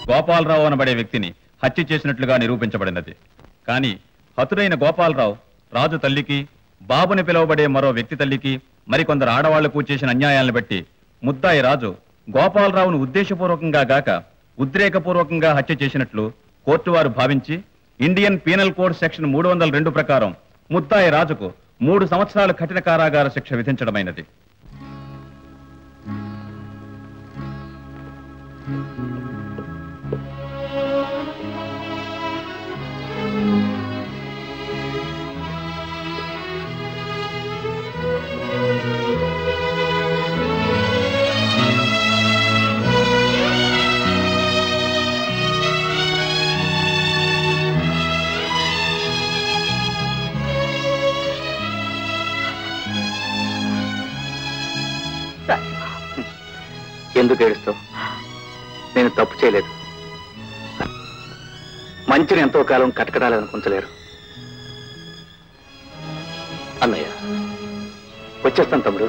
గోపాలరావు అనబడే వ్యక్తిని హత్య చేసినట్లుగా నిరూపించబడినది. కానీ హతుడైన గోపాలరావు రాజు తల్లికి, బాబుని పిలువబడే మరో వ్యక్తి తల్లికి, మరికొందరు ఆడవాళ్లకు చేసిన అన్యాయాలను బట్టి ముద్దాయి రాజు గోపాలరావును ఉద్దేశపూర్వకంగా గాక ఉద్రేకపూర్వకంగా హత్య చేసినట్లు కోర్టు వారు భావించి ఇండియన్ పీనల్ కోడ్ సెక్షన్ 302 ప్రకారం ముద్దాయి రాజుకు 3 సంవత్సరాల కఠిన కారాగార శిక్ష విధించడమైనది. ఎందుకు ఏడుస్తావు? నేను తప్పు చేయలేదు. మంచిని ఎంతో కాలం కటకటాలనుకుంటలేరు. అన్నయ్య వచ్చేస్తాను తమ్ముడు.